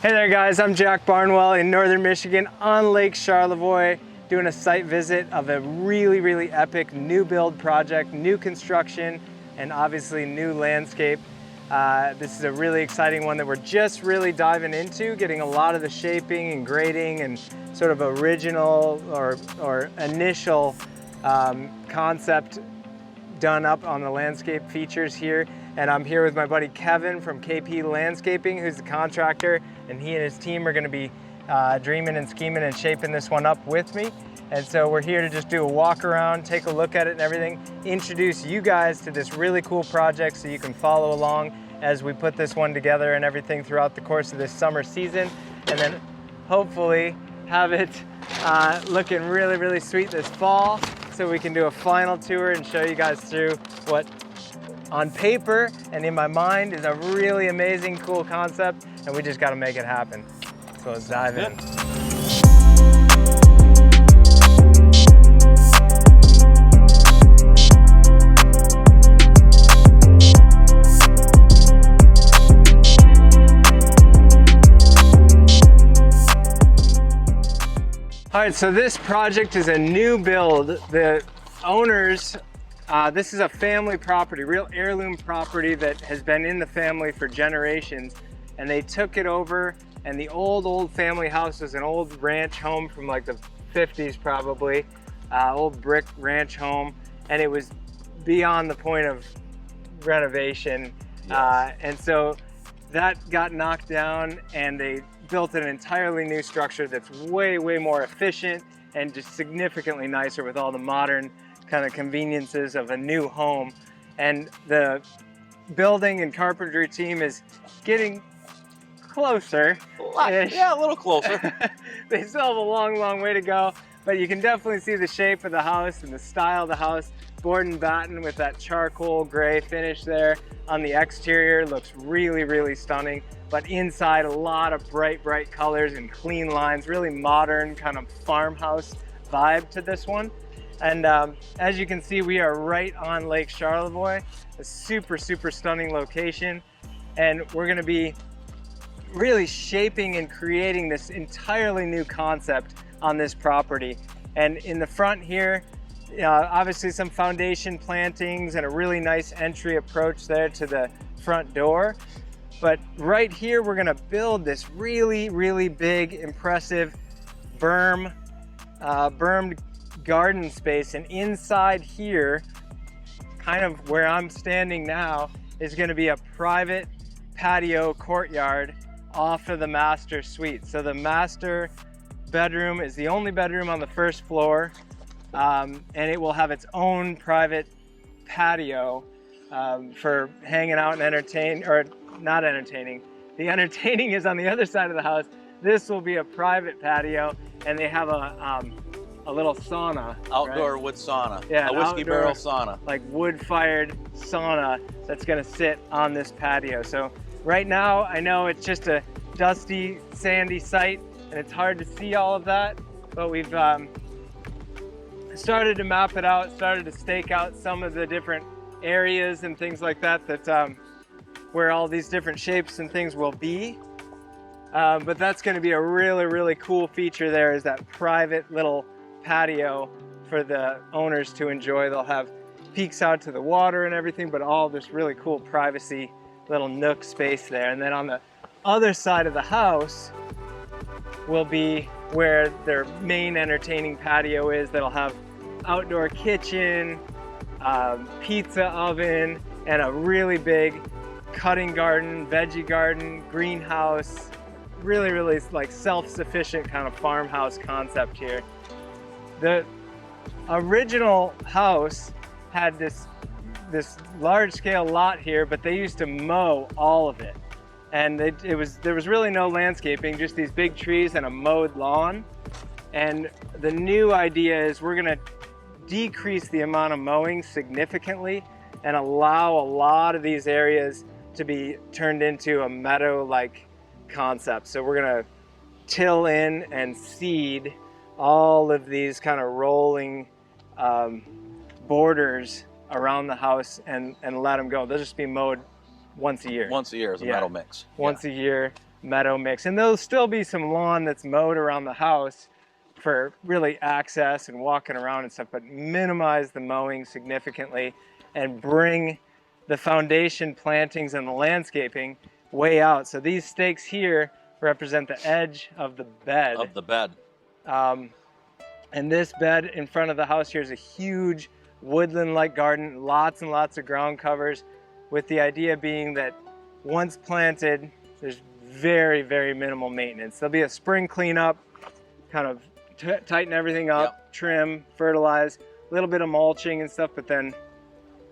Hey there guys, I'm Jack Barnwell in Northern Michigan on Lake Charlevoix doing a site visit of a really epic new build project, new construction, and obviously new landscape. This is a really exciting one that we're just really diving into, getting a lot of the shaping and grading and sort of original or initial concept done up on the landscape features here. And I'm here with my buddy Kevin from KP Landscaping, who's the contractor, and he and his team are gonna be dreaming and scheming and shaping this one up with me. And so we're here to just do a walk around, take a look at it and everything, introduce you guys to this really cool project so you can follow along as we put this one together and everything throughout the course of this summer season. And then hopefully have it looking really sweet this fall so we can do a final tour and show you guys through what on paper and in my mind is a really amazing, cool concept, and we just got to make it happen. So let's dive in. All right, so this project is a new build. The owners, this is a family property, real heirloom property that has been in the family for generations, and they took it over, and the old family house was an old ranch home from like the 50s probably, old brick ranch home, and it was beyond the point of renovation. Yes. And so that got knocked down and they built an entirely new structure that's way more efficient and just significantly nicer with all the modern kind of conveniences of a new home. And the building and carpentry team is getting closer. Yeah, a little closer. They still have a long way to go, but you can definitely see the shape of the house and the style of the house. Board and batten with that charcoal gray finish there on the exterior looks really stunning, but inside a lot of bright colors and clean lines, really modern kind of farmhouse vibe to this one. And as you can see, we are right on Lake Charlevoix, a super stunning location. And we're gonna be really shaping and creating this entirely new concept on this property. And in the front here, obviously some foundation plantings and a really nice entry approach there to the front door. But right here, we're gonna build this really big, impressive bermed garden space. And inside here, kind of where I'm standing now, is gonna be a private patio courtyard off of the master suite. So the master bedroom is the only bedroom on the first floor, and it will have its own private patio for hanging out and not entertaining. The entertaining is on the other side of the house. This will be a private patio, and they have a little sauna. Outdoor right? wood sauna. Yeah, a whiskey barrel sauna. Like wood-fired sauna that's gonna sit on this patio. So right now, I know it's just a dusty, sandy site, and it's hard to see all of that, but we've started to map it out, started to stake out some of the different areas and things like that, where all these different shapes and things will be. But that's gonna be a really cool feature there, is that private little patio for the owners to enjoy. They'll have peeks out to the water and everything, but all this really cool privacy little nook space there. And then on the other side of the house will be where their main entertaining patio is. That'll have outdoor kitchen, pizza oven, and a really big cutting garden, veggie garden, greenhouse, really like self-sufficient kind of farmhouse concept here. The original house had this large-scale lot here, but they used to mow all of it. And there was really no landscaping, just these big trees and a mowed lawn. And the new idea is we're gonna decrease the amount of mowing significantly and allow a lot of these areas to be turned into a meadow-like concept. So we're gonna till in and seed all of these kind of rolling borders around the house and let them go. They'll just be mowed once a year. Once a year as a meadow mix. Once a year. meadow mix. And there'll still be some lawn that's mowed around the house for really access and walking around and stuff, but minimize the mowing significantly and bring the foundation plantings and the landscaping way out. So these stakes here represent the edge of the bed. And this bed in front of the house here is a huge woodland-like garden, lots and lots of ground covers, with the idea being that once planted, there's very, very minimal maintenance. There'll be a spring cleanup, kind of tighten everything up, trim, fertilize, a little bit of mulching and stuff, but then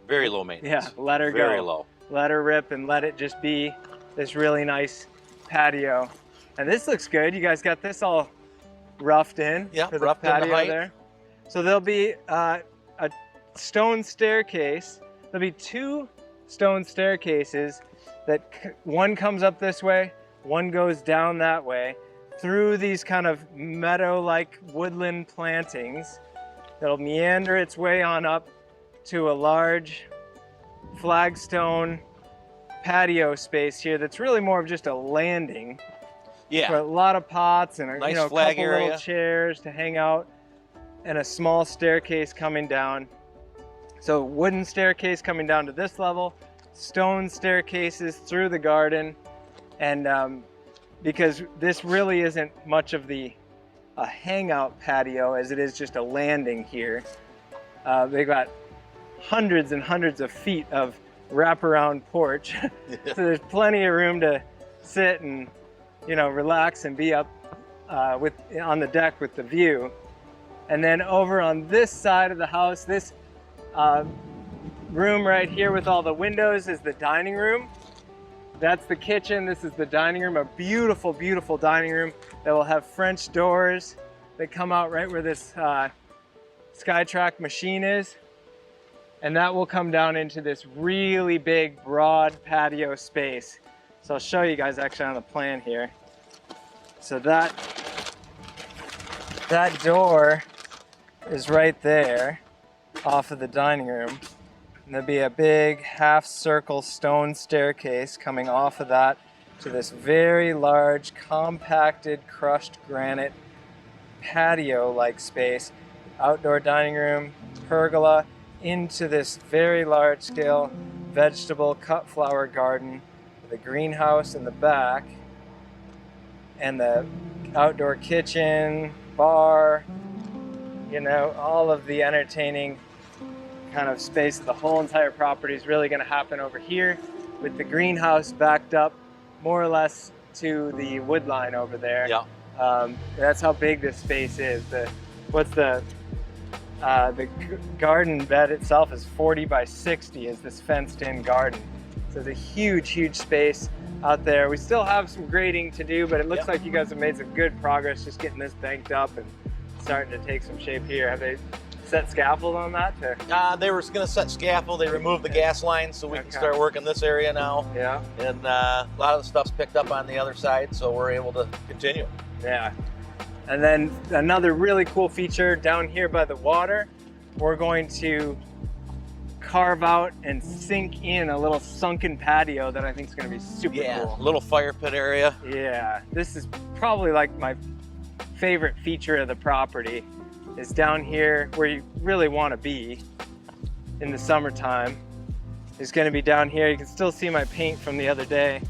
very low maintenance. Yeah, let her go. Very low. Let her rip and let it just be this really nice patio. And this looks good. You guys got this all roughed in for the patio there. So there'll be a stone staircase. There'll be 2 stone staircases that one comes up this way, one goes down that way, through these kind of meadow-like woodland plantings that'll meander its way on up to a large flagstone patio space here that's really more of just a landing. Yeah. For a lot of pots and nice a flag couple area. little chairs to hang out, and a small staircase coming down. So wooden staircase coming down to this level, stone staircases through the garden, and because this really isn't much of a hangout patio as it is just a landing here. They got hundreds and hundreds of feet of wraparound porch. So there's plenty of room to sit and relax and be up on the deck with the view. And then over on this side of the house, this room right here with all the windows is the dining room. That's the kitchen. This is the dining room, a beautiful, beautiful dining room that will have French doors that come out right where this SkyTrack machine is. And that will come down into this really big, broad patio space. So I'll show you guys actually on the plan here. So that door is right there off of the dining room. And there'll be a big half circle stone staircase coming off of that to this very large, compacted, crushed granite patio-like space. Outdoor dining room, pergola, into this very large scale vegetable cut flower garden with a greenhouse in the back and the outdoor kitchen, bar, all of the entertaining kind of space. The whole entire property is really going to happen over here with the greenhouse backed up more or less to the wood line over there. Yeah. That's how big this space is. The garden bed itself is 40 by 60 is this fenced in garden. So it's a huge, huge space out there. We still have some grading to do, but it looks like you guys have made some good progress just getting this banked up and starting to take some shape here. Have they set scaffold on that? They were going to set scaffold. They removed the gas lines so we can start working this area now. Yeah. And a lot of the stuff's picked up on the other side, so we're able to continue. Yeah. And then another really cool feature down here by the water, we're going to carve out and sink in a little sunken patio that I think is going to be super cool. Yeah, little fire pit area. Yeah, this is probably like my favorite feature of the property is down here where you really want to be in the summertime. Is going to be down here. You can still see my paint from the other day.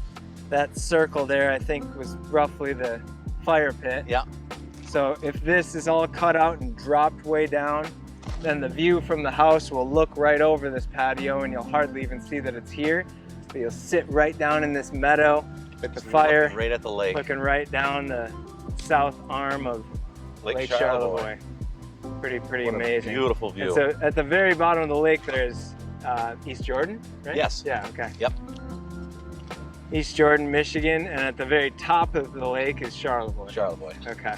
That circle there I think was roughly the fire pit. Yeah. So if this is all cut out and dropped way down, then the view from the house will look right over this patio and you'll hardly even see that it's here. So you'll sit right down in this meadow with the fire. Looking right at the lake. Looking right down the south arm of Lake Charlevoix. Pretty amazing. Beautiful view. And so at the very bottom of the lake there's East Jordan, right? Yes. Yeah, okay. Yep. East Jordan, Michigan, and at the very top of the lake is Charlevoix. Charlevoix. Okay.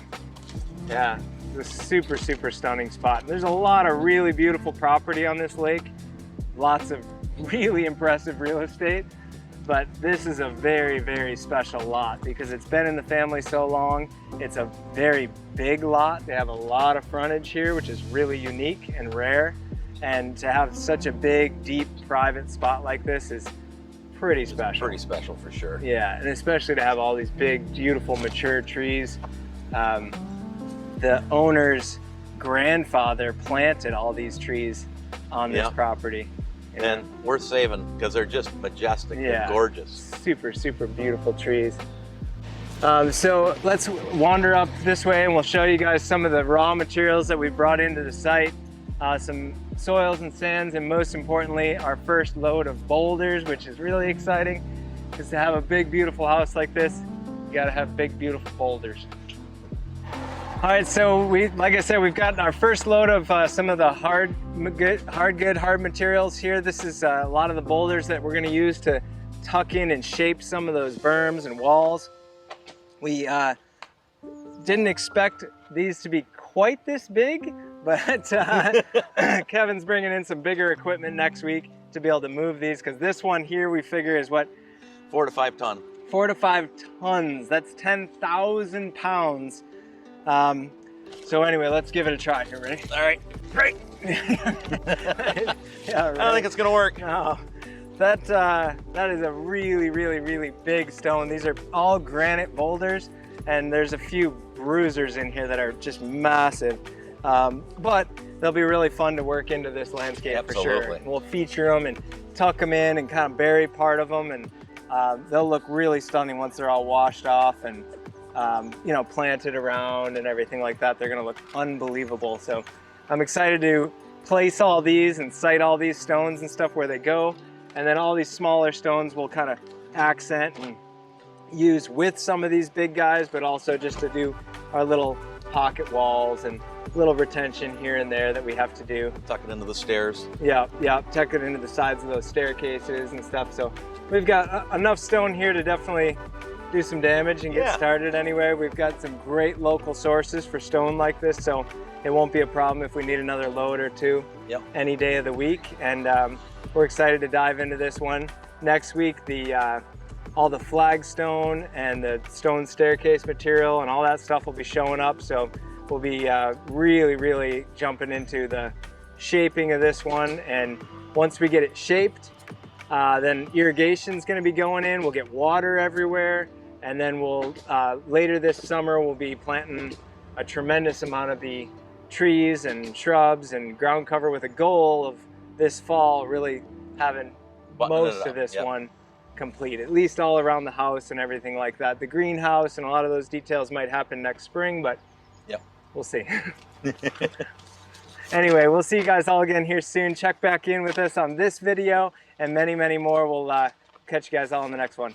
Yeah, it's a super, super stunning spot. There's a lot of really beautiful property on this lake. Lots of really impressive real estate. But this is a very, very special lot because it's been in the family so long. It's a very big lot. They have a lot of frontage here, which is really unique and rare. And to have such a big, deep, private spot like this is pretty special. It's pretty special for sure. Yeah, and especially to have all these big, beautiful, mature trees. The owner's grandfather planted all these trees on this property. And worth saving because they're just majestic. They're gorgeous. Super, super beautiful trees. So let's wander up this way and we'll show you guys some of the raw materials that we brought into the site. Some soils and sands, and most importantly, our first load of boulders, which is really exciting because to have a big, beautiful house like this, you gotta have big, beautiful boulders. All right, so like I said, we've got our first load of some of the hard materials here. This is a lot of the boulders that we're gonna use to tuck in and shape some of those berms and walls. We didn't expect these to be quite this big, but Kevin's bringing in some bigger equipment next week to be able to move these, because this one here we figure is what? 4 to 5 ton. 4 to 5 tons. That's 10,000 pounds. So anyway, let's give it a try. You ready? All right. Great. Yeah, right. I don't think it's gonna work. No. That is a really, really, really big stone. These are all granite boulders, and there's a few bruisers in here that are just massive. But they'll be really fun to work into this landscape for sure. We'll feature them and tuck them in and kind of bury part of them, and they'll look really stunning once they're all washed off and you know, planted around and everything like that. They're gonna look unbelievable. So I'm excited to place all these and site all these stones and stuff where they go. And then all these smaller stones will kind of accent and use with some of these big guys, but also just to do our little pocket walls and little retention here and there that we have to do. Tuck it into the stairs. Yeah, tuck it into the sides of those staircases and stuff. So we've got enough stone here to definitely do some damage and get started anyway. We've got some great local sources for stone like this, so it won't be a problem if we need another load or two any day of the week. And we're excited to dive into this one. Next week, all the flagstone and the stone staircase material and all that stuff will be showing up. So we'll be really, really jumping into the shaping of this one. And once we get it shaped, then irrigation's gonna be going in. We'll get water everywhere. And then we'll, later this summer, we'll be planting a tremendous amount of the trees and shrubs and ground cover with a goal of this fall really having most of this one complete, at least all around the house and everything like that. The greenhouse and a lot of those details might happen next spring, but we'll see. Anyway, we'll see you guys all again here soon. Check back in with us on this video and many, many more. We'll catch you guys all in the next one.